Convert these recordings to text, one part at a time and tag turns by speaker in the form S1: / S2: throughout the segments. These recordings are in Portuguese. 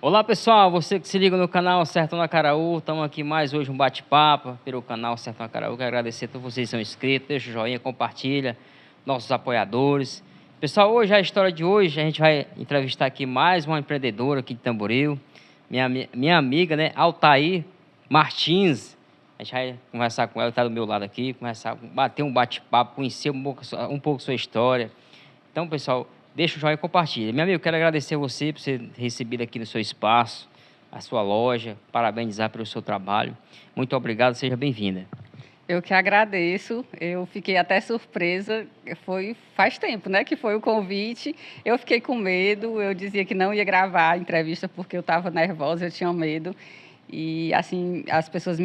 S1: Olá pessoal, você que se liga no canal Sertão Acaraú, estamos aqui mais hoje um bate-papo pelo canal Sertão Acaraú. Quero agradecer a todos vocês que são inscritos, deixa o joinha, compartilha, nossos apoiadores. Pessoal, hoje a história de hoje, a gente vai entrevistar aqui mais uma empreendedora aqui de Tamboril, minha amiga, né, Altair Martins. A gente vai conversar com ela, está do meu lado aqui, bater um bate-papo, conhecer um pouco sua história. Então, pessoal, deixa o joinha e compartilha. Meu amigo, quero agradecer a você por ser recebido aqui no seu espaço, a sua loja, parabenizar pelo seu trabalho. Muito obrigado, seja bem-vinda.
S2: Eu que agradeço, eu fiquei até surpresa, faz tempo, né, que foi o convite, eu fiquei com medo, eu dizia que não ia gravar a entrevista porque eu estava nervosa, eu tinha medo, e assim, as pessoas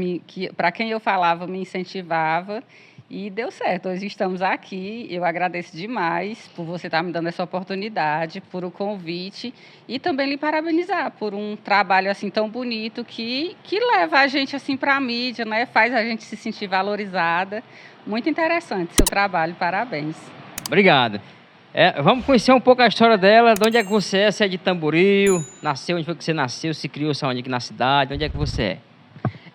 S2: para quem eu falava me incentivava, e deu certo, hoje estamos aqui, eu agradeço demais por você estar me dando essa oportunidade, por o convite, e também lhe parabenizar por um trabalho assim tão bonito que leva a gente assim para a mídia, né? Faz a gente se sentir valorizada. Muito interessante seu trabalho, parabéns.
S1: Obrigado. Vamos conhecer um pouco a história dela, de onde é que você é, se é de Tamboril, nasceu, onde foi que você nasceu, se criou onde aqui na cidade, onde é que você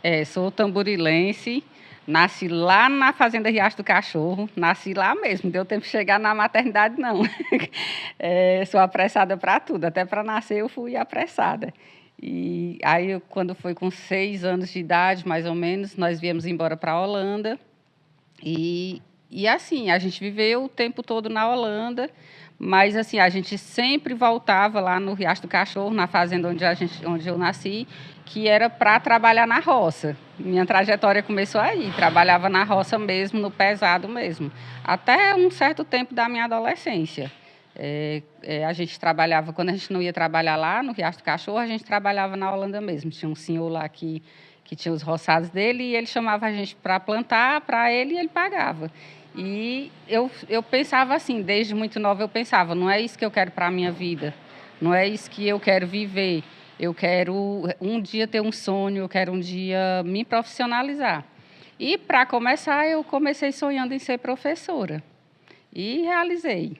S1: é?
S2: Sou tamborilense. Nasci lá na Fazenda Riacho do Cachorro, nasci lá mesmo, não deu tempo de chegar na maternidade, não. Sou apressada para tudo, até para nascer eu fui apressada. E aí, quando foi com 6 anos de idade, mais ou menos, nós viemos embora para a Holanda. E assim, a gente viveu o tempo todo na Holanda, mas assim, a gente sempre voltava lá no Riacho do Cachorro, na fazenda onde eu nasci, que era para trabalhar na roça. Minha trajetória começou aí, trabalhava na roça mesmo, no pesado mesmo, até um certo tempo da minha adolescência. A gente trabalhava, quando a gente não ia trabalhar lá no Riacho do Cachorro, a gente trabalhava na Holanda mesmo. Tinha um senhor lá que tinha os roçados dele e ele chamava a gente para plantar para ele e ele pagava. E eu pensava assim, desde muito nova eu pensava, não é isso que eu quero para a minha vida, não é isso que eu quero viver. Eu quero um dia ter um sonho, eu quero um dia me profissionalizar. E, para começar, eu comecei sonhando em ser professora. E realizei,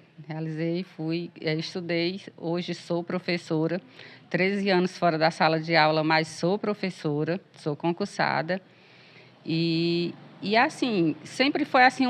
S2: estudei, hoje sou professora, 13 anos fora da sala de aula, mas sou professora, sou concursada. E assim, sempre foi assim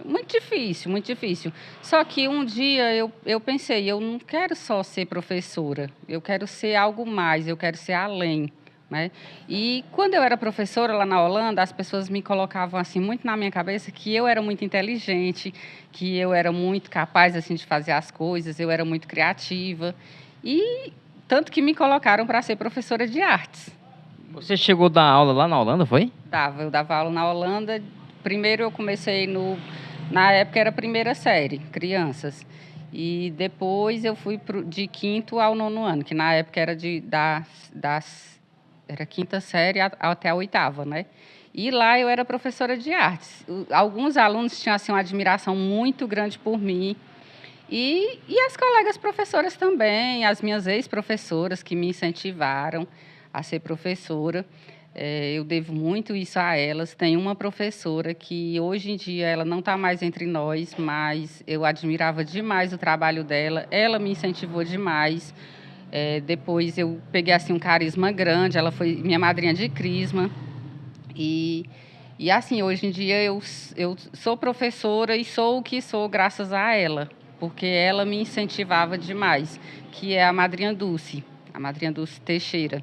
S2: muito difícil, muito difícil. Só que um dia eu pensei, eu não quero só ser professora, eu quero ser algo mais, eu quero ser além, né? E quando eu era professora lá na Holanda, as pessoas me colocavam assim muito na minha cabeça que eu era muito inteligente, que eu era muito capaz assim de fazer as coisas, eu era muito criativa. E tanto que me colocaram para ser professora de artes.
S1: Você chegou a dar aula lá na Holanda, foi?
S2: Eu dava aula na Holanda. Primeiro eu comecei na época era primeira série, crianças. E depois eu fui de 5º ao 9º ano, que na época era era 5ª série até a 8ª, né? E lá eu era professora de artes. Alguns alunos tinham assim, uma admiração muito grande por mim. E as colegas professoras também, as minhas ex-professoras que me incentivaram a ser professora. Eu devo muito isso a elas. Tem uma professora que hoje em dia ela não está mais entre nós, mas eu admirava demais o trabalho dela. Ela me incentivou demais. Depois eu peguei assim um carisma grande. Ela foi minha madrinha de crisma. E assim, hoje em dia eu sou professora e sou o que sou graças a ela, porque ela me incentivava demais, que é a madrinha Dulce Teixeira,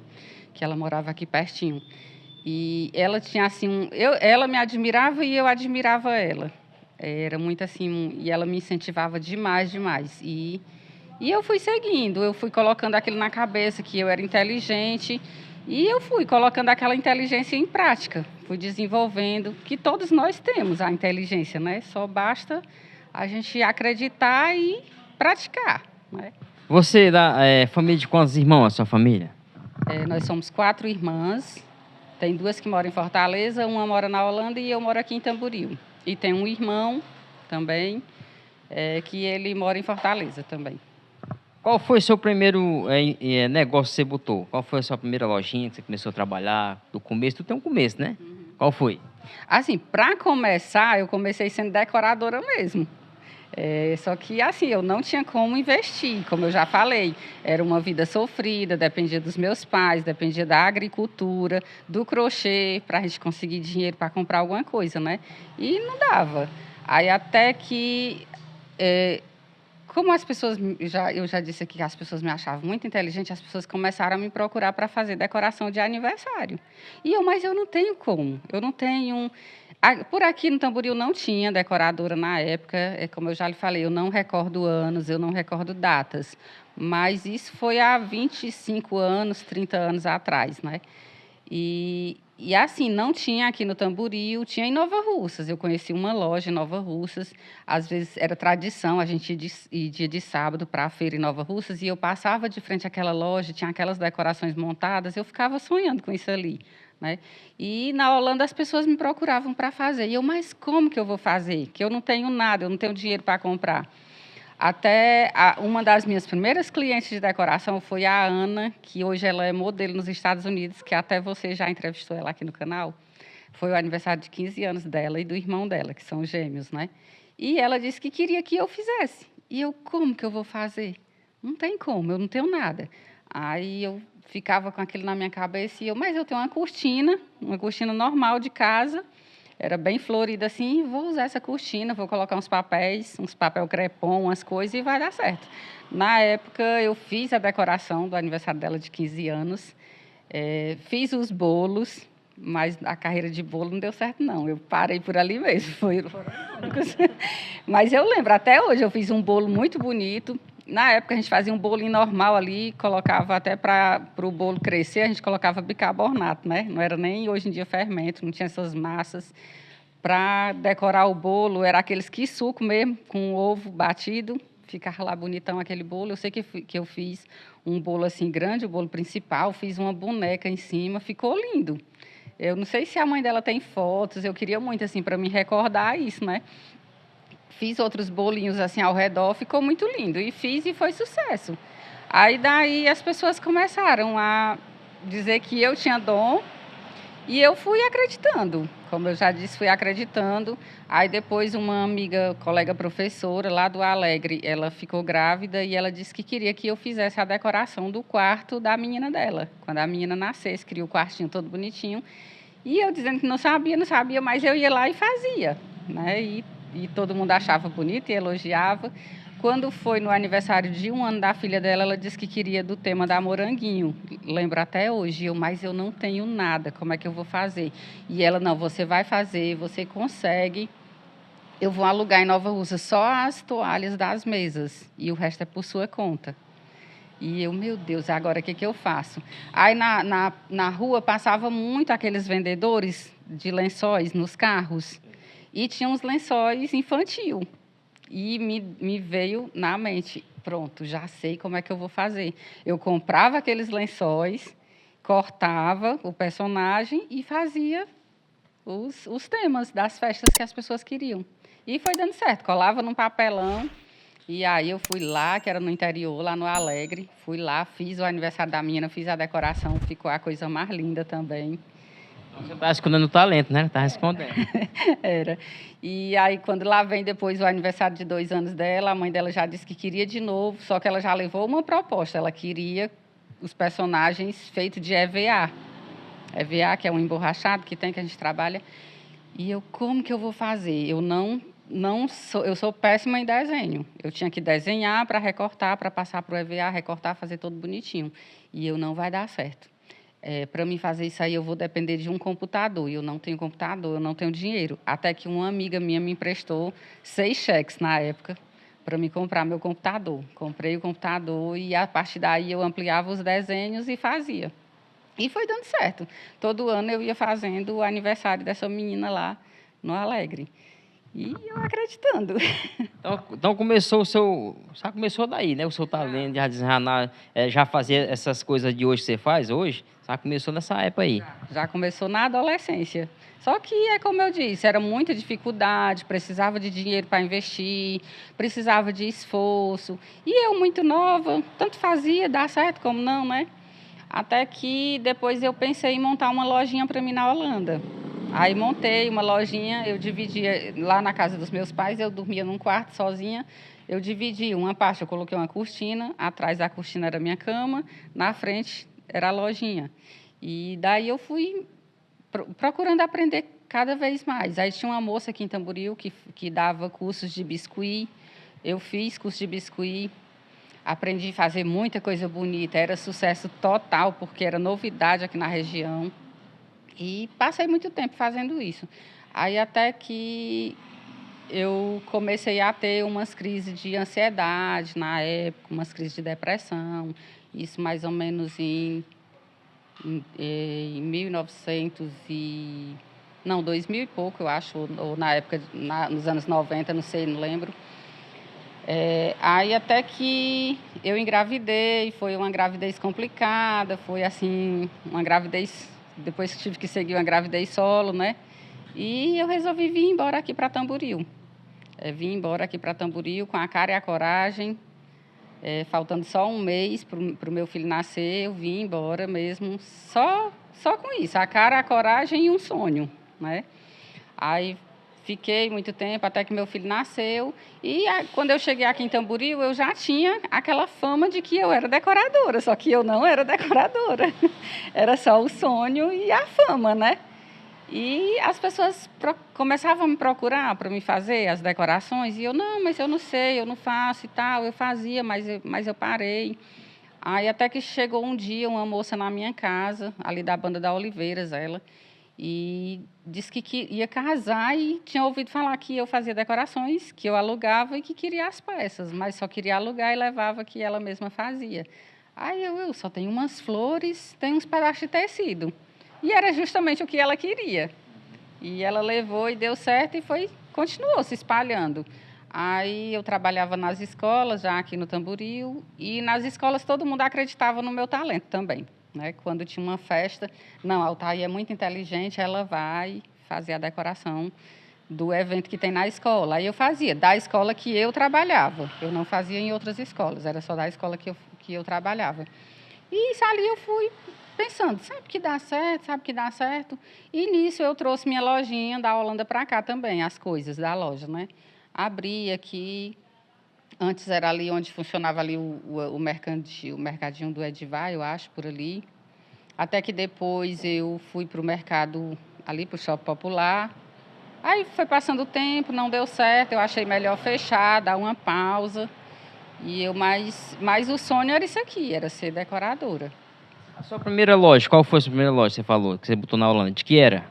S2: que ela morava aqui pertinho. E ela tinha assim, ela me admirava e eu admirava ela. Era muito assim, e ela me incentivava demais, demais. E eu fui seguindo, eu fui colocando aquilo na cabeça, que eu era inteligente, e eu fui colocando aquela inteligência em prática, fui desenvolvendo, que todos nós temos a inteligência, né? Só basta a gente acreditar e praticar, né?
S1: Você é da família de quantos irmãos, a sua família?
S2: Nós somos 4 irmãs, tem 2 que moram em Fortaleza, uma mora na Holanda e eu moro aqui em Tamboril. E tem um irmão também, que ele mora em Fortaleza também.
S1: Qual foi o seu primeiro negócio que você botou? Qual foi a sua primeira lojinha que você começou a trabalhar? Do começo, tu tem um começo, né? Qual foi?
S2: Assim, para começar, eu comecei sendo decoradora mesmo. Só que, assim, eu não tinha como investir, como eu já falei. Era uma vida sofrida, dependia dos meus pais, dependia da agricultura, do crochê, para a gente conseguir dinheiro para comprar alguma coisa, né? E não dava. Aí até que, como as pessoas, eu já disse aqui que as pessoas me achavam muito inteligente, as pessoas começaram a me procurar para fazer decoração de aniversário. Mas eu não tenho como, eu não tenho. Por aqui no Tamboril não tinha decoradora na época, como eu já lhe falei, eu não recordo anos, eu não recordo datas, mas isso foi há 25 anos, 30 anos atrás, né? E assim, não tinha aqui no Tamboril, tinha em Nova Russas. Eu conheci uma loja em Nova Russas, às vezes era tradição, a gente ia dia de sábado para a feira em Nova Russas, e eu passava de frente àquela loja, tinha aquelas decorações montadas, eu ficava sonhando com isso ali, né? E na Holanda as pessoas me procuravam para fazer. Mas como que eu vou fazer? Que eu não tenho nada, eu não tenho dinheiro para comprar. Até uma das minhas primeiras clientes de decoração foi a Ana, que hoje ela é modelo nos Estados Unidos, que até você já entrevistou ela aqui no canal. Foi o aniversário de 15 anos dela e do irmão dela, que são gêmeos, né? E ela disse que queria que eu fizesse. E eu, como que eu vou fazer? Não tem como, eu não tenho nada. Aí eu ficava com aquilo na minha cabeça mas eu tenho uma cortina normal de casa, era bem florida assim, vou usar essa cortina, vou colocar uns papel crepom, umas coisas e vai dar certo. Na época, eu fiz a decoração do aniversário dela de 15 anos, fiz os bolos, mas a carreira de bolo não deu certo, não. Eu parei por ali mesmo. Mas eu lembro, até hoje, eu fiz um bolo muito bonito. Na época, a gente fazia um bolinho normal ali, colocava até para o bolo crescer, a gente colocava bicarbonato, né? Não era nem hoje em dia fermento, não tinha essas massas. Para decorar o bolo, era aqueles suco mesmo, com ovo batido, ficava lá bonitão aquele bolo. Eu sei que eu fiz um bolo assim grande, o bolo principal, fiz uma boneca em cima, ficou lindo. Eu não sei se a mãe dela tem fotos, eu queria muito assim para me recordar isso, né? Fiz outros bolinhos assim ao redor, ficou muito lindo. E fiz e foi sucesso. Aí daí as pessoas começaram a dizer que eu tinha dom e eu fui acreditando. Como eu já disse, fui acreditando. Aí depois uma amiga, colega professora lá do Alegre, ela ficou grávida e ela disse que queria que eu fizesse a decoração do quarto da menina dela. Quando a menina nascesse, queria o quartinho todo bonitinho. E eu dizendo que não sabia, mas eu ia lá e fazia, né? E todo mundo achava bonito e elogiava. Quando foi no aniversário de 1 ano da filha dela, ela disse que queria do tema da Moranguinho. Lembro até hoje, mas eu não tenho nada, como é que eu vou fazer? E ela, não, você vai fazer, você consegue. Eu vou alugar em Nova Russa só as toalhas das mesas e o resto é por sua conta. E eu, meu Deus, agora o que eu faço? Aí na rua passava muito aqueles vendedores de lençóis nos carros e tinha uns lençóis infantil. E me veio na mente, pronto, já sei como é que eu vou fazer. Eu comprava aqueles lençóis, cortava o personagem e fazia os temas das festas que as pessoas queriam. E foi dando certo, colava num papelão. E aí eu fui lá, que era no interior, lá no Alegre. Fui lá, fiz o aniversário da menina, fiz a decoração, ficou a coisa mais linda também.
S1: Você está escondendo o talento, né? Está escondendo.
S2: Era. E aí, quando lá vem depois o aniversário de 2 anos dela, a mãe dela já disse que queria de novo, só que ela já levou uma proposta. Ela queria os personagens feitos de EVA. EVA, que é um emborrachado que a gente trabalha. E eu, como que eu vou fazer? Eu sou péssima em desenho. Eu tinha que desenhar para recortar, para passar para o EVA, recortar, fazer tudo bonitinho. E não vai dar certo. Para mim fazer isso aí, eu vou depender de um computador. E eu não tenho computador, eu não tenho dinheiro. Até que uma amiga minha me emprestou 6 cheques na época para me comprar meu computador. Comprei o computador e, a partir daí, eu ampliava os desenhos e fazia. E foi dando certo. Todo ano eu ia fazendo o aniversário dessa menina lá no Alegre. E eu acreditando.
S1: Então começou já começou daí, né? O seu talento, já desenhar, já fazer essas coisas de hoje que você faz hoje, já começou nessa época aí.
S2: Já começou na adolescência. Só que como eu disse, era muita dificuldade, precisava de dinheiro para investir, precisava de esforço. E eu, muito nova, tanto fazia, dá certo como não, né? Até que depois eu pensei em montar uma lojinha para mim na Holanda. Aí montei uma lojinha, eu dividia, lá na casa dos meus pais, eu dormia num quarto sozinha, eu dividi uma parte, eu coloquei uma cortina, atrás da cortina era a minha cama, na frente era a lojinha. E daí eu fui procurando aprender cada vez mais. Aí tinha uma moça aqui em Tamboril que dava cursos de biscuit, eu fiz curso de biscuit, aprendi a fazer muita coisa bonita, era sucesso total, porque era novidade aqui na região. E passei muito tempo fazendo isso. Aí até que eu comecei a ter umas crises de ansiedade na época, umas crises de depressão, isso mais ou menos em 1900 e... Não, 2000 e pouco, eu acho, ou na época, nos anos 90, não sei, não lembro. Aí até que eu engravidei, foi uma gravidez complicada, foi assim, uma gravidez, depois que tive que seguir uma gravidez solo, né? E eu resolvi vir embora aqui para Tamboril. Vim embora aqui para Tamboril com a cara e a coragem, faltando só um mês para o meu filho nascer, eu vim embora mesmo, só com isso, a cara, a coragem e um sonho, né? Aí fiquei muito tempo até que meu filho nasceu. E quando eu cheguei aqui em Tamboril, eu já tinha aquela fama de que eu era decoradora, só que eu não era decoradora. Era só o sonho e a fama, né? E as pessoas começavam a me procurar para me fazer as decorações, e eu, não, mas eu não sei, eu não faço e tal. Eu fazia, mas eu parei. Aí até que chegou um dia uma moça na minha casa, ali da Banda da Oliveiras, ela, e disse que ia casar e tinha ouvido falar que eu fazia decorações, que eu alugava e que queria as peças, mas só queria alugar e levava que ela mesma fazia. Aí eu só tenho umas flores, tenho uns pedaços de tecido. E era justamente o que ela queria. E ela levou e deu certo e continuou se espalhando. Aí eu trabalhava nas escolas, já aqui no Tamboril, e nas escolas todo mundo acreditava no meu talento também. Né? Quando tinha uma festa, não, a Altair é muito inteligente, ela vai fazer a decoração do evento que tem na escola. Aí eu fazia, da escola que eu trabalhava. Eu não fazia em outras escolas, era só da escola que eu trabalhava. E isso ali eu fui pensando, sabe que dá certo, sabe que dá certo. E nisso eu trouxe minha lojinha da Holanda para cá também, as coisas da loja, né? Abri aqui, antes era ali onde funcionava ali o mercadinho do Edivar, eu acho, por ali. Até que depois eu fui para o mercado, ali para o Shopping Popular. Aí foi passando o tempo, não deu certo, eu achei melhor fechar, dar uma pausa. Mas o sonho era isso aqui, era ser decoradora.
S1: A sua primeira loja, qual foi a sua primeira loja que você falou, que você botou na Holanda? De que era?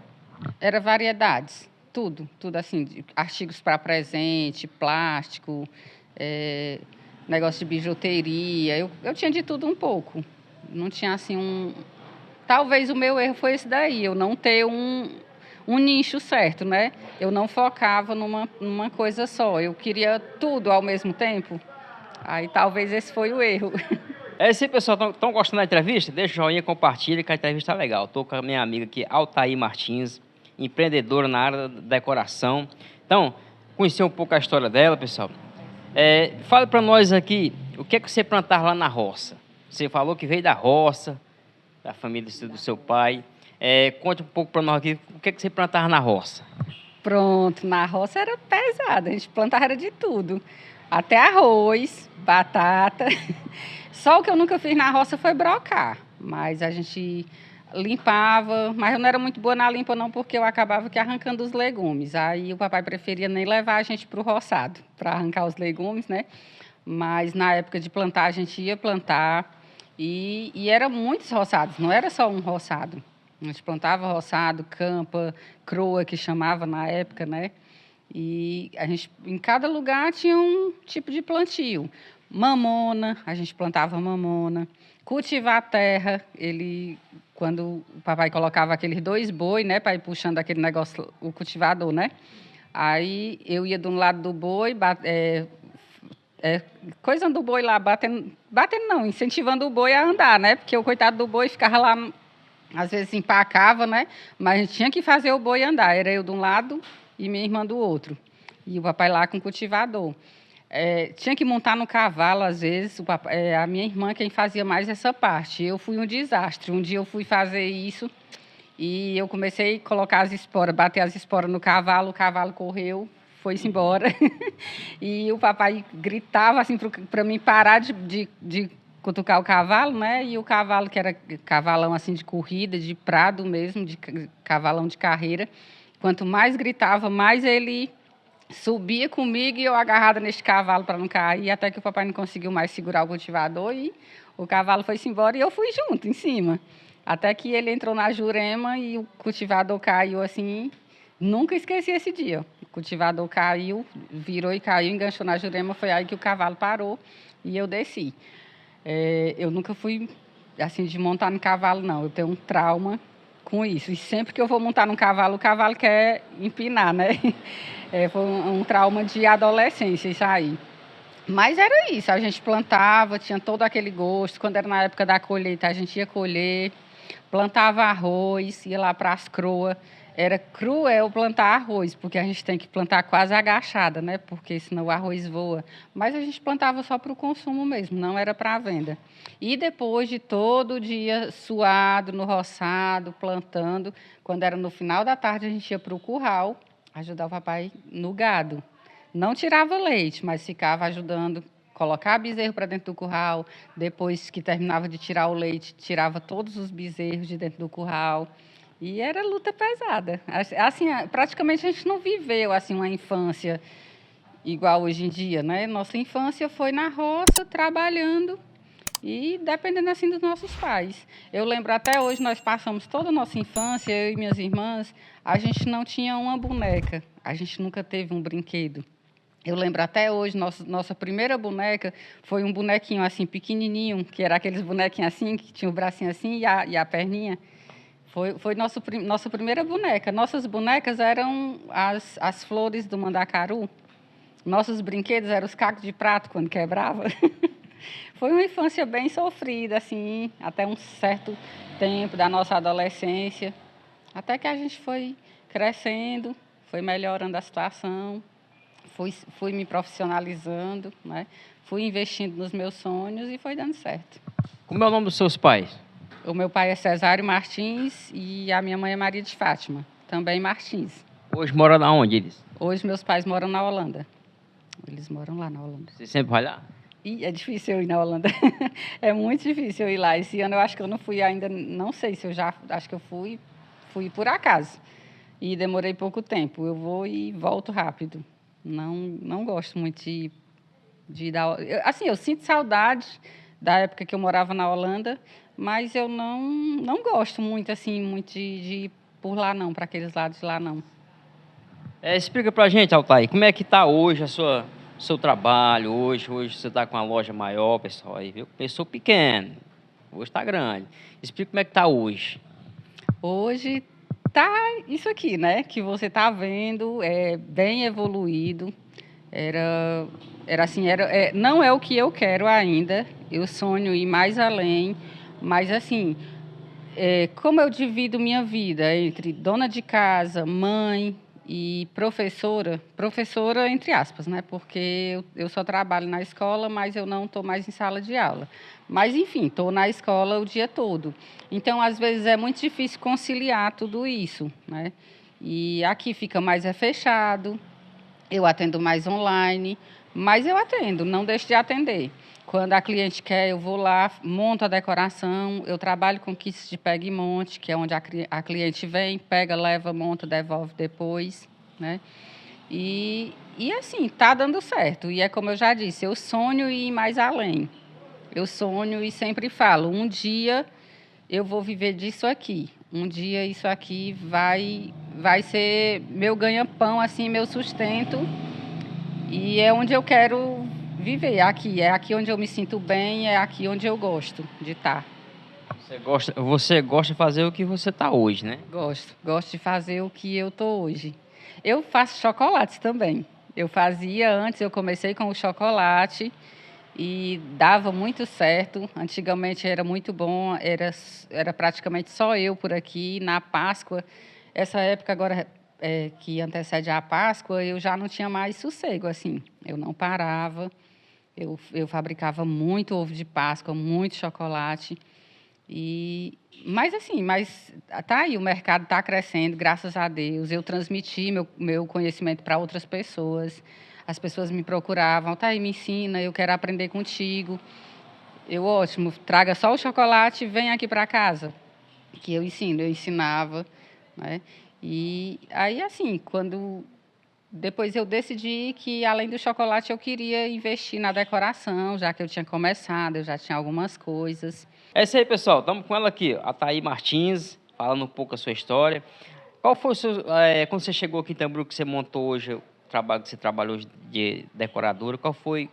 S2: Era variedades, tudo assim, artigos para presente, plástico, negócio de bijuteria. Eu tinha de tudo um pouco. Não tinha assim Talvez o meu erro foi esse daí, eu não ter um nicho certo, né? Eu não focava numa coisa só, eu queria tudo ao mesmo tempo. Aí talvez esse foi o erro.
S1: É isso aí, pessoal. Estão gostando da entrevista? Deixa o joinha, compartilha, que a entrevista está legal. Estou com a minha amiga aqui, Altair Martins, empreendedora na área da decoração. Então, conhecer um pouco a história dela, pessoal. Fala para nós aqui, o que é que você plantava lá na roça? Você falou que veio da roça, da família do seu pai. Conte um pouco para nós aqui, o que é que você plantava na roça?
S2: Pronto, na roça era pesado, a gente plantava de tudo. Até arroz, batata. Só o que eu nunca fiz na roça foi brocar, mas a gente limpava, mas eu não era muito boa na limpa não, porque eu acabava que arrancando os legumes. Aí o papai preferia nem levar a gente para o roçado, para arrancar os legumes, né? Mas na época de plantar, a gente ia plantar e eram muitos roçados, não era só um roçado. A gente plantava roçado, campa, croa, que chamava na época, né? E a gente, em cada lugar tinha um tipo de plantio. Mamona, a gente plantava mamona. Cultivar a terra, quando o papai colocava aqueles 2 boi, né, para ir puxando aquele negócio, o cultivador, né? Aí eu ia de um lado do boi, coisando o boi lá, batendo não, incentivando o boi a andar, né? Porque o coitado do boi ficava lá, às vezes empacava, né? Mas a gente tinha que fazer o boi andar. Era eu de um lado e minha irmã do outro. E o papai lá com o cultivador. Tinha que montar no cavalo, às vezes. A minha irmã quem fazia mais essa parte. Eu fui um desastre. Um dia eu fui fazer isso E eu comecei a colocar as esporas, bater as esporas no cavalo, o cavalo correu, foi-se embora. E o papai gritava assim para mim parar de cutucar o cavalo, né? E o cavalo, que era cavalão assim de corrida, de prado mesmo, de cavalão de carreira, quanto mais gritava, mais ele subia comigo e eu agarrada neste cavalo para não cair, até que o papai não conseguiu mais segurar o cultivador e o cavalo foi-se embora e eu fui junto, em cima. Até que ele entrou na jurema e o cultivador caiu assim. Nunca esqueci esse dia. O cultivador caiu, virou e caiu, enganchou na jurema. Foi aí que o cavalo parou e eu desci. Eu nunca fui assim de montar no cavalo, não. Eu tenho um trauma com isso. E sempre que eu vou montar no cavalo, o cavalo quer empinar, né? Foi um trauma de adolescência isso aí. Mas era isso, a gente plantava, tinha todo aquele gosto. Quando era na época da colheita, a gente ia colher, plantava arroz, ia lá para as croas. Era cruel plantar arroz, porque a gente tem que plantar quase agachada, né? Porque senão o arroz voa. Mas a gente plantava só para o consumo mesmo, não era para a venda. E depois de todo dia suado, no roçado, plantando, quando era no final da tarde, a gente ia para o curral ajudar o papai no gado. Não tirava leite, mas ficava ajudando colocar bezerro para dentro do curral. Depois que terminava de tirar o leite, tirava todos os bezerros de dentro do curral. E era luta pesada. Assim, praticamente a gente não viveu assim uma infância igual hoje em dia, né? Nossa infância foi na roça, trabalhando e dependendo assim dos nossos pais. Eu lembro até hoje, nós passamos toda a nossa infância, eu e minhas irmãs, a gente não tinha uma boneca, a gente nunca teve um brinquedo. Eu lembro até hoje, nossa primeira boneca foi um bonequinho assim, pequenininho, que era aqueles bonequinhos assim, que tinha o bracinho assim e a perninha. Foi nossa primeira boneca. Nossas bonecas eram as flores do mandacaru. Nossos brinquedos eram os cacos de prato, quando quebrava. Foi uma infância bem sofrida, assim, até um certo tempo da nossa adolescência. Até que a gente foi crescendo, foi melhorando a situação. Fui me profissionalizando, né? Fui investindo nos meus sonhos e foi dando certo.
S1: Como é o nome dos seus pais?
S2: O meu pai é Cesário Martins e a minha mãe é Maria de Fátima, também Martins.
S1: Hoje mora onde eles?
S2: Hoje meus pais moram na Holanda. Eles moram lá na Holanda.
S1: Você sempre vai lá?
S2: E é difícil eu ir na Holanda. É muito difícil eu ir lá. Esse ano eu acho que eu não fui ainda, não sei se eu já, acho que eu fui por acaso. E demorei pouco tempo. Eu vou e volto rápido. Não gosto muito de ir da... Assim, eu sinto saudade da época que eu morava na Holanda, mas eu não gosto muito, assim, muito de ir por lá, não, para aqueles lados de lá, não.
S1: Explica pra gente, Altair, como é que tá hoje seu trabalho? Hoje você está com uma loja maior, pessoal, aí, viu? Começou pequeno, hoje está grande. Explica como é que tá hoje.
S2: Hoje tá isso aqui, né? Que você tá vendo, é bem evoluído. Não é o que eu quero ainda. Eu sonho ir mais além, mas assim, como eu divido minha vida entre dona de casa, mãe e professora entre aspas, né? Porque eu só trabalho na escola, mas eu não estou mais em sala de aula. Mas, enfim, estou na escola o dia todo. Então, às vezes, é muito difícil conciliar tudo isso, né? E aqui fica mais fechado, eu atendo mais online, mas eu atendo, não deixo de atender. Quando a cliente quer, eu vou lá, monto a decoração, eu trabalho com kits de pega e monte, que é onde a cliente vem, pega, leva, monta, devolve depois, né? E assim, está dando certo. E é como eu já disse, eu sonho ir mais além. Eu sonho e sempre falo, um dia eu vou viver disso aqui. Um dia isso aqui vai ser meu ganha-pão, assim, meu sustento. E é onde eu quero viver, aqui. É aqui onde eu me sinto bem, é aqui onde eu gosto de estar.
S1: Você gosta de fazer o que você está hoje, né?
S2: Gosto de fazer o que eu estou hoje. Eu faço chocolates também. Eu fazia antes, eu comecei com o chocolate e dava muito certo. Antigamente era muito bom, era praticamente só eu por aqui. Na Páscoa, essa época agora que antecede a Páscoa, eu já não tinha mais sossego, assim. Eu não parava, eu fabricava muito ovo de Páscoa, muito chocolate. Mas assim, tá aí, o mercado está crescendo, graças a Deus. Eu transmiti meu conhecimento para outras pessoas. As pessoas me procuravam, tá aí, me ensina, eu quero aprender contigo. Ótimo, traga só o chocolate e vem aqui para casa, que eu ensinava, né? E aí, assim, depois eu decidi que, além do chocolate, eu queria investir na decoração, já que eu tinha começado, eu já tinha algumas coisas.
S1: É isso aí, pessoal. Estamos com ela aqui, a Thaí Martins, falando um pouco a sua história. Qual foi o seu... quando você chegou aqui em Tamboril, que você montou hoje, o trabalho que você trabalhou de decoradora, como foi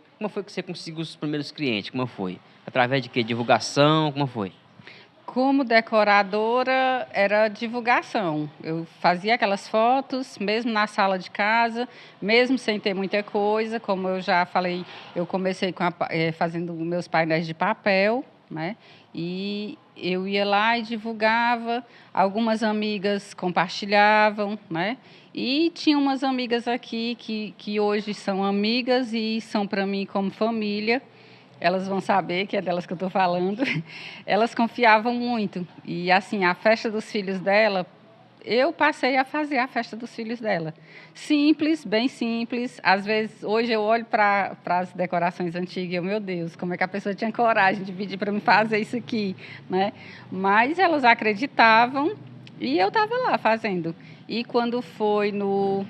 S1: que você conseguiu os primeiros clientes? Como foi? Através de quê? Divulgação? Como foi?
S2: Como decoradora, era divulgação. Eu fazia aquelas fotos, mesmo na sala de casa, mesmo sem ter muita coisa. Como eu já falei, eu comecei fazendo meus painéis de papel, né? E eu ia lá e divulgava. Algumas amigas compartilhavam, né? E tinha umas amigas aqui que hoje são amigas e são para mim como família. Elas vão saber que é delas que eu estou falando. Elas confiavam muito. E, assim, a festa dos filhos dela, eu passei a fazer a festa dos filhos dela. Simples, bem simples. Às vezes, hoje eu olho para as decorações antigas e eu, meu Deus, como é que a pessoa tinha coragem de pedir para me fazer isso aqui, né? Mas elas acreditavam e eu estava lá fazendo. E quando foi no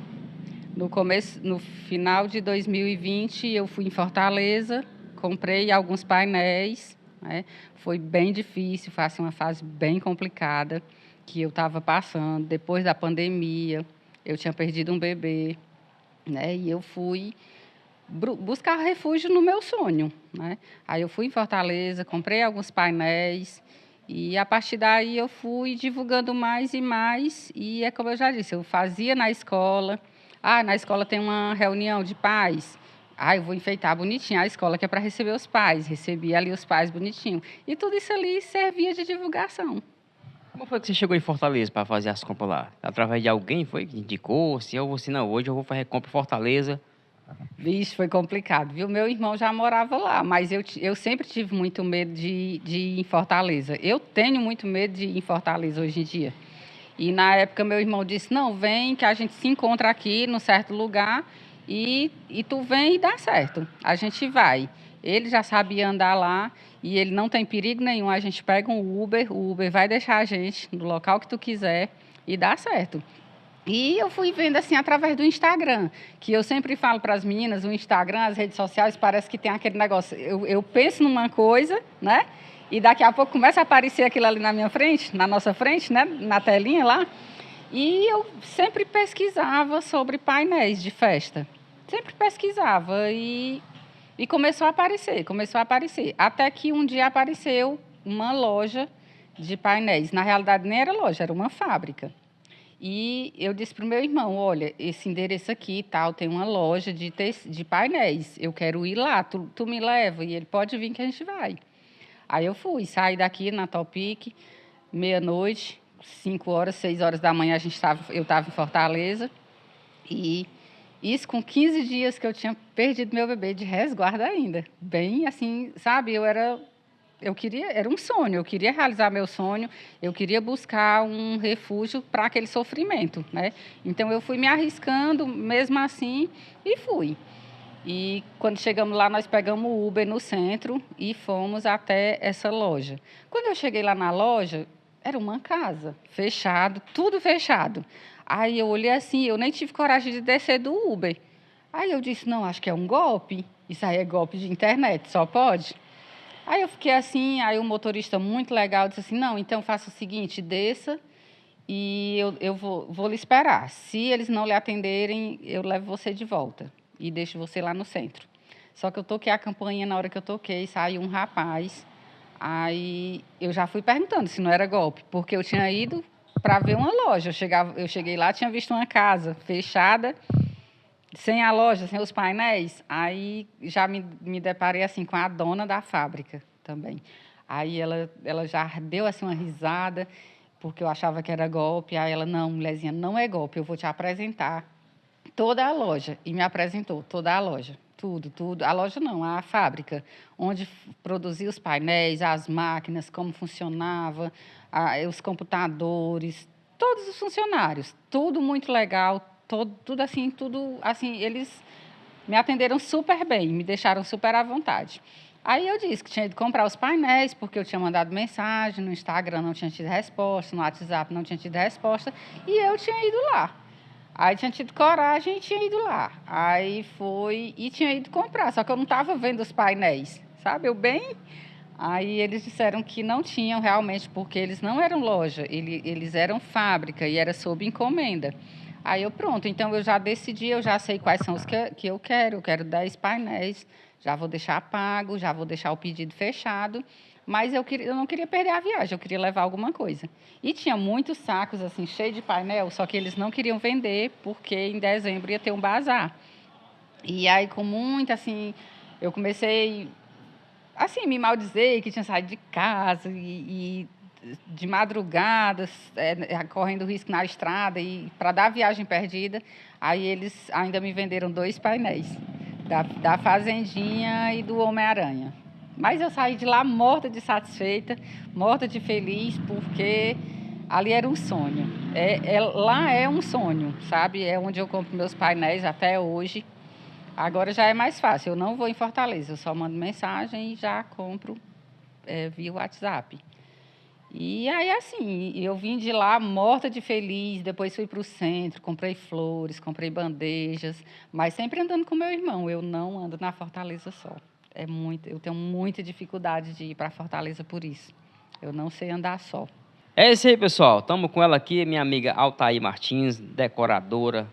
S2: final de 2020, eu fui em Fortaleza, comprei alguns painéis, né? Foi bem difícil, foi assim, uma fase bem complicada que eu estava passando. Depois da pandemia, eu tinha perdido um bebê, né? E eu fui buscar refúgio no meu sonho, né? Aí eu fui em Fortaleza, comprei alguns painéis e, a partir daí, eu fui divulgando mais e mais. E é como eu já disse, eu fazia na escola. Na escola tem uma reunião de pais. Eu vou enfeitar bonitinho a escola, que é para receber os pais. Recebia ali os pais bonitinho. E tudo isso ali servia de divulgação.
S1: Como foi que você chegou em Fortaleza para fazer as compras lá? Através de alguém foi que indicou? Se eu vou não, hoje eu vou fazer compra em Fortaleza.
S2: Vixe, foi complicado, viu? Meu irmão já morava lá, mas eu sempre tive muito medo de ir em Fortaleza. Eu tenho muito medo de ir em Fortaleza hoje em dia. E, na época, meu irmão disse, não, vem que a gente se encontra aqui, num certo lugar, e tu vem e dá certo. A gente vai. Ele já sabia andar lá e ele não tem perigo nenhum. A gente pega um Uber, o Uber vai deixar a gente no local que tu quiser e dá certo. E eu fui vendo assim através do Instagram, que eu sempre falo para as meninas, o Instagram, as redes sociais, parece que tem aquele negócio. Eu penso numa coisa, né? E daqui a pouco começa a aparecer aquilo ali na minha frente, na nossa frente, né? Na telinha lá. E eu sempre pesquisava sobre painéis de festa. Sempre pesquisava e começou a aparecer. Até que um dia apareceu uma loja de painéis. Na realidade, nem era loja, era uma fábrica. E eu disse para o meu irmão, olha, esse endereço aqui e tal, tem uma loja de painéis, eu quero ir lá, tu me leva? E ele, pode vir que a gente vai. Aí eu fui, saí daqui na Topic, meia-noite, 5 horas, 6 horas da manhã eu estava em Fortaleza. E isso com 15 dias que eu tinha perdido meu bebê de resguardo ainda. Bem assim, sabe, era um sonho, eu queria realizar meu sonho, eu queria buscar um refúgio para aquele sofrimento, né? Então, eu fui me arriscando mesmo assim e fui. E quando chegamos lá, nós pegamos o Uber no centro e fomos até essa loja. Quando eu cheguei lá na loja, era uma casa, fechado, tudo fechado. Aí eu olhei assim, eu nem tive coragem de descer do Uber. Aí eu disse, não, acho que é um golpe. Isso aí é golpe de internet, só pode. Aí eu fiquei assim, aí o motorista muito legal disse assim, não, então faça o seguinte, desça e eu vou lhe esperar. Se eles não lhe atenderem, eu levo você de volta e deixo você lá no centro. Só que eu toquei a campainha, na hora que eu toquei, saiu um rapaz. Aí eu já fui perguntando se não era golpe, porque eu tinha ido para ver uma loja. Eu cheguei lá, tinha visto uma casa fechada, sem a loja, sem os painéis. Aí já me deparei assim com a dona da fábrica também. Aí ela já deu assim uma risada, porque eu achava que era golpe. Aí ela, não, mulherzinha, não é golpe, eu vou te apresentar toda a loja. E me apresentou toda a loja. Tudo, tudo. A loja não, a fábrica, onde produzia os painéis, as máquinas, como funcionava, os computadores, todos os funcionários, tudo muito legal, tudo assim, eles me atenderam super bem, me deixaram super à vontade. Aí eu disse que tinha ido comprar os painéis, porque eu tinha mandado mensagem no Instagram, não tinha tido resposta, no WhatsApp não tinha tido resposta, e eu tinha ido lá. Aí tinha tido coragem e tinha ido lá. Aí foi e tinha ido comprar, só que eu não estava vendo os painéis, sabe? Aí eles disseram que não tinham realmente, porque eles não eram loja, eles eram fábrica e era sob encomenda. Aí eu, pronto, então eu já decidi, eu já sei quais são os que eu quero 10 painéis, já vou deixar pago, já vou deixar o pedido fechado, mas eu não queria perder a viagem, eu queria levar alguma coisa. E tinha muitos sacos, assim, cheios de painel, só que eles não queriam vender, porque em dezembro ia ter um bazar. E aí, com muito, assim, eu comecei, assim, me maldizer que tinha saído de casa e de madrugada, correndo risco na estrada e para dar a viagem perdida. Aí eles ainda me venderam 2 painéis, da Fazendinha e do Homem-Aranha. Mas eu saí de lá morta de satisfeita, morta de feliz, porque ali era um sonho. Lá é um sonho, sabe? É onde eu compro meus painéis até hoje. Agora já é mais fácil, eu não vou em Fortaleza, eu só mando mensagem e já compro via WhatsApp. E aí, assim, eu vim de lá morta de feliz, depois fui para o centro, comprei flores, comprei bandejas, mas sempre andando com meu irmão, eu não ando na Fortaleza só. Eu tenho muita dificuldade de ir para Fortaleza por isso. Eu não sei andar só.
S1: É isso aí, pessoal. Estamos com ela aqui, minha amiga Altair Martins, decoradora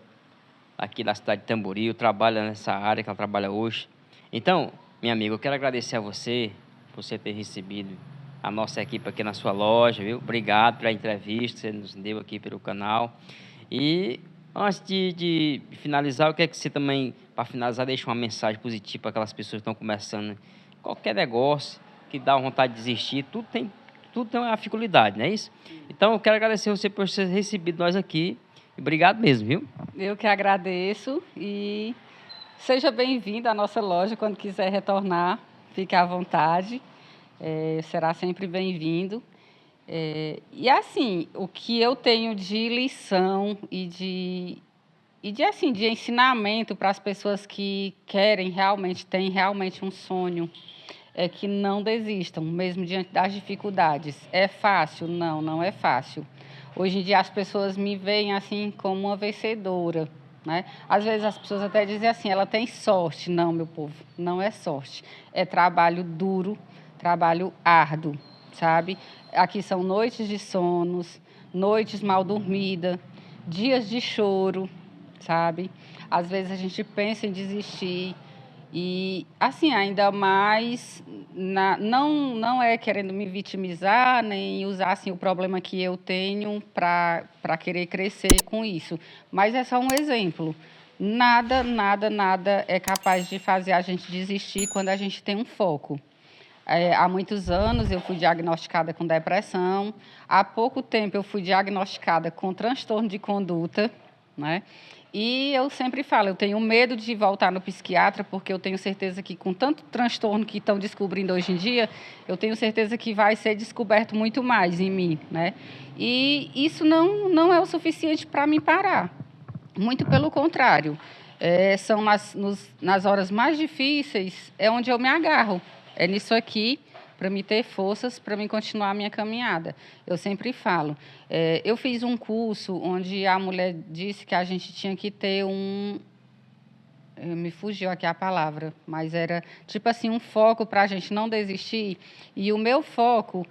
S1: aqui da cidade de Tamboril, trabalha nessa área que ela trabalha hoje. Então, minha amiga, eu quero agradecer a você por você ter recebido a nossa equipe aqui na sua loja, viu? Obrigado pela entrevista que você nos deu aqui pelo canal. E antes de finalizar, eu quero que você também, para finalizar, deixe uma mensagem positiva para aquelas pessoas que estão começando qualquer negócio, que dá vontade de desistir. Tudo tem uma dificuldade, não é isso? Então, eu quero agradecer você por ter recebido nós aqui. E obrigado mesmo, viu?
S2: Eu que agradeço e seja bem-vindo à nossa loja quando quiser retornar, fique à vontade. Será sempre bem-vindo. E assim, o que eu tenho de lição assim, de ensinamento para as pessoas que têm realmente um sonho, é que não desistam, mesmo diante das dificuldades. É fácil? Não, não é fácil. Hoje em dia as pessoas me veem assim como uma vencedora, né? Às vezes as pessoas até dizem assim, ela tem sorte. Não, meu povo, não é sorte. É trabalho duro, trabalho árduo, sabe? Aqui são noites de sonos, noites mal dormidas, dias de choro, sabe? Às vezes a gente pensa em desistir e, assim, ainda mais, não é querendo me vitimizar, nem usar assim, o problema que eu tenho para querer crescer com isso. Mas é só um exemplo. Nada, nada, nada é capaz de fazer a gente desistir quando a gente tem um foco. Há muitos anos eu fui diagnosticada com depressão. Há pouco tempo eu fui diagnosticada com transtorno de conduta, né? E eu sempre falo, eu tenho medo de voltar no psiquiatra, porque eu tenho certeza que com tanto transtorno que estão descobrindo hoje em dia, eu tenho certeza que vai ser descoberto muito mais em mim, né? E isso não é o suficiente para me parar. Muito pelo contrário. São nas horas mais difíceis, é onde eu me agarro. É nisso aqui, para me ter forças, para mim continuar a minha caminhada. Eu sempre falo. Eu fiz um curso onde a mulher disse que a gente tinha que ter me fugiu aqui a palavra, mas era tipo assim, um foco para a gente não desistir. E o meu foco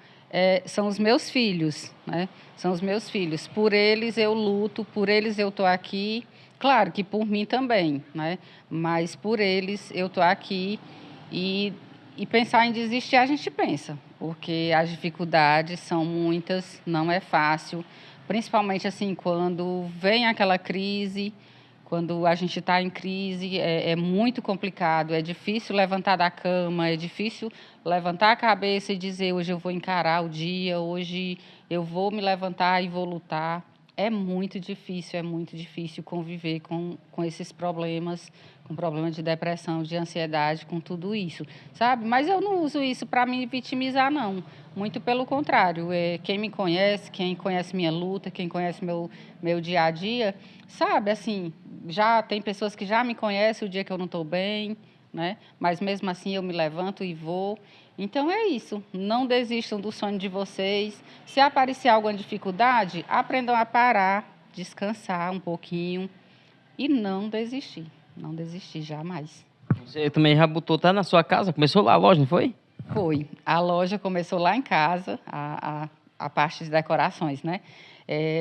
S2: são os meus filhos, né? São os meus filhos. Por eles eu luto, por eles eu estou aqui. Claro que por mim também, né? Mas por eles eu estou aqui e pensar em desistir a gente pensa, porque as dificuldades são muitas, não é fácil, principalmente assim quando vem aquela crise. Quando a gente está em crise, é muito complicado, é difícil levantar da cama, é difícil levantar a cabeça e dizer hoje eu vou encarar o dia, hoje eu vou me levantar e vou lutar. É muito difícil conviver com esses problemas com problema de depressão, de ansiedade, com tudo isso, sabe? Mas eu não uso isso para me vitimizar, não. Muito pelo contrário. Quem me conhece, quem conhece minha luta, quem conhece meu dia a dia, sabe, assim, já tem pessoas que já me conhecem o dia que eu não estou bem, né? Mas mesmo assim eu me levanto e vou. Então é isso. Não desistam do sonho de vocês. Se aparecer alguma dificuldade, aprendam a parar, descansar um pouquinho e não desistir. Não desistir jamais.
S1: Você também já botou, tá na sua casa? Começou lá a loja, não foi?
S2: Foi. A loja começou lá em casa, a parte de decorações, né?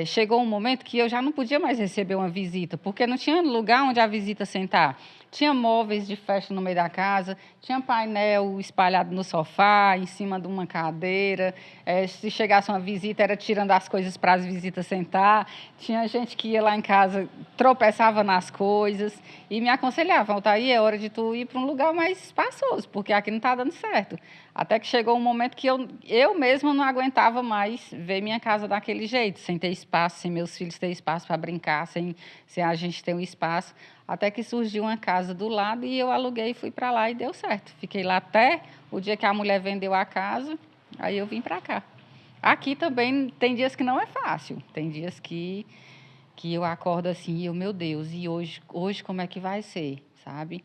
S2: Chegou um momento que eu já não podia mais receber uma visita, porque não tinha lugar onde a visita sentar. Tinha móveis de festa no meio da casa, tinha painel espalhado no sofá, em cima de uma cadeira. Se chegasse uma visita, era tirando as coisas para as visitas sentar. Tinha gente que ia lá em casa, tropeçava nas coisas e me aconselhava: Altair, é hora de tu ir para um lugar mais espaçoso, porque aqui não está dando certo. Até que chegou um momento que eu mesma não aguentava mais ver minha casa daquele jeito, sem ter espaço, sem meus filhos ter espaço para brincar, sem a gente ter um espaço. Até que surgiu uma casa do lado e eu aluguei e fui para lá e deu certo. Fiquei lá até o dia que a mulher vendeu a casa, aí eu vim para cá. Aqui também tem dias que não é fácil, tem dias que eu acordo assim, e eu, meu Deus, e hoje como é que vai ser, sabe?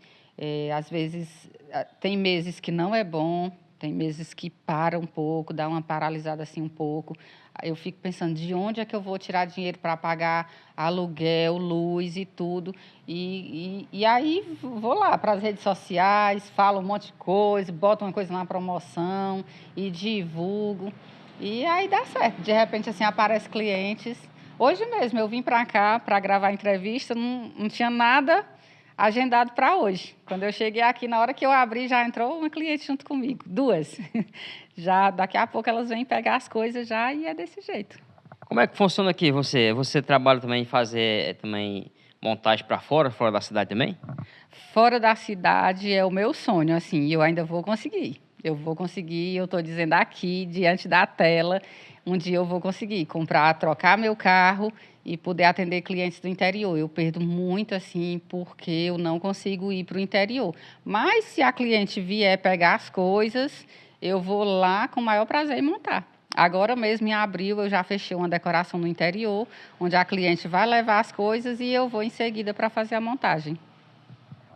S2: Às vezes, tem meses que não é bom, tem meses que para um pouco, dá uma paralisada assim um pouco. Eu fico pensando, de onde é que eu vou tirar dinheiro para pagar aluguel, luz e tudo? E aí vou lá para as redes sociais, falo um monte de coisa, boto uma coisa na promoção e divulgo. E aí dá certo. De repente, assim, aparecem clientes. Hoje mesmo eu vim para cá para gravar a entrevista, não tinha nada agendado para hoje. Quando eu cheguei aqui, na hora que eu abri, já entrou uma cliente junto comigo, 2. Já daqui a pouco elas vêm pegar as coisas já e é desse jeito.
S1: Como é que funciona aqui você? Você trabalha também em fazer também montagem para fora da cidade também?
S2: Fora da cidade é o meu sonho, assim, eu ainda vou conseguir. Eu vou conseguir, eu estou dizendo aqui, diante da tela, um dia eu vou conseguir comprar, trocar meu carro e poder atender clientes do interior. Eu perdo muito, assim, porque eu não consigo ir para o interior. Mas se a cliente vier pegar as coisas, eu vou lá com o maior prazer em montar. Agora mesmo, em abril, eu já fechei uma decoração no interior, onde a cliente vai levar as coisas e eu vou em seguida para fazer a montagem.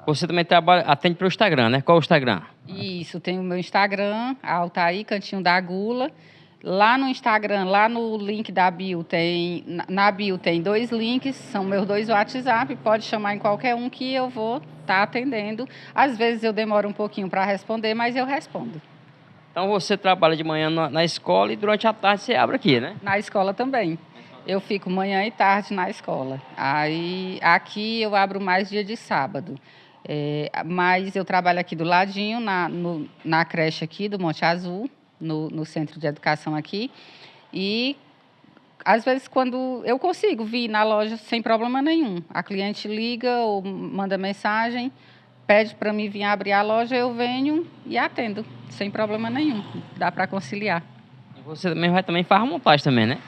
S1: Você também atende pelo Instagram, né? Qual o Instagram?
S2: Isso, tem o meu Instagram, Altair Cantinho da Gula. Lá no Instagram, lá no link da bio, na bio tem 2 links, são meus 2 WhatsApp, pode chamar em qualquer um que eu vou estar atendendo. Às vezes eu demoro um pouquinho para responder, mas eu respondo.
S1: Então você trabalha de manhã na escola e durante a tarde você abre aqui, né?
S2: Na escola também. Eu fico manhã e tarde na escola. Aí aqui eu abro mais dia de sábado. Mas eu trabalho aqui do ladinho, na creche aqui do Monte Azul, no centro de educação aqui. E, às vezes, quando eu consigo vir na loja sem problema nenhum. A cliente liga ou manda mensagem, pede para mim vir abrir a loja, eu venho e atendo, sem problema nenhum. Dá para conciliar.
S1: E você também faz a montagem também, né?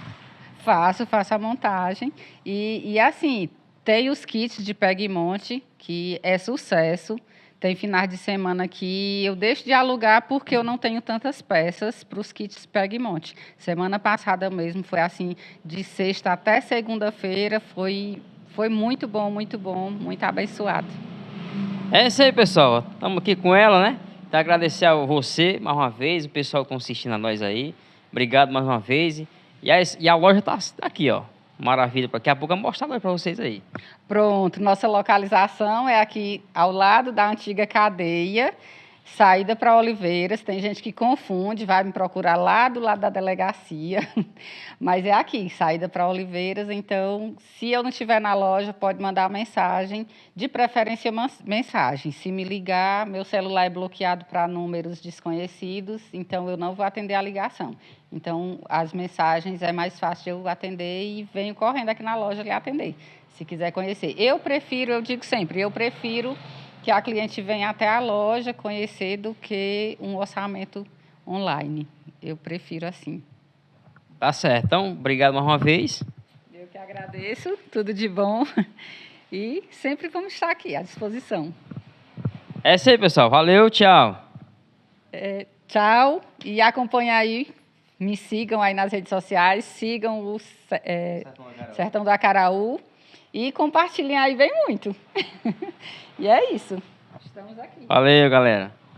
S2: Faço a montagem. E assim, tem os kits de pega e monte, que é sucesso. Tem finais de semana que eu deixo de alugar porque eu não tenho tantas peças para os kits pega e monte. Semana passada mesmo foi assim, de sexta até segunda-feira, foi muito bom, muito abençoado.
S1: É isso aí, pessoal. Estamos aqui com ela, né? Então, agradecer a você mais uma vez, o pessoal que está assistindo a nós aí. Obrigado mais uma vez. E a loja está aqui, ó. Maravilha. Daqui a pouco eu vou mostrar para vocês aí.
S2: Pronto, nossa localização é aqui ao lado da antiga cadeia, saída para Oliveiras. Tem gente que confunde, vai me procurar lá do lado da delegacia, mas é aqui, saída para Oliveiras. Então, se eu não estiver na loja, pode mandar mensagem, de preferência mensagem. Se me ligar, meu celular é bloqueado para números desconhecidos, então eu não vou atender a ligação. Então, as mensagens é mais fácil eu atender e venho correndo aqui na loja lhe atender, se quiser conhecer. Eu digo sempre, eu prefiro que a cliente venha até a loja conhecer do que um orçamento online. Eu prefiro assim.
S1: Tá certo. Então, obrigado mais uma vez.
S2: Eu que agradeço, tudo de bom. E sempre vamos estar aqui à disposição.
S1: É isso aí, pessoal. Valeu, tchau.
S2: Tchau e acompanhem aí, me sigam aí nas redes sociais, sigam o Sertão do Acaraú e compartilhem aí bem muito. E é isso. Estamos aqui.
S1: Valeu, galera.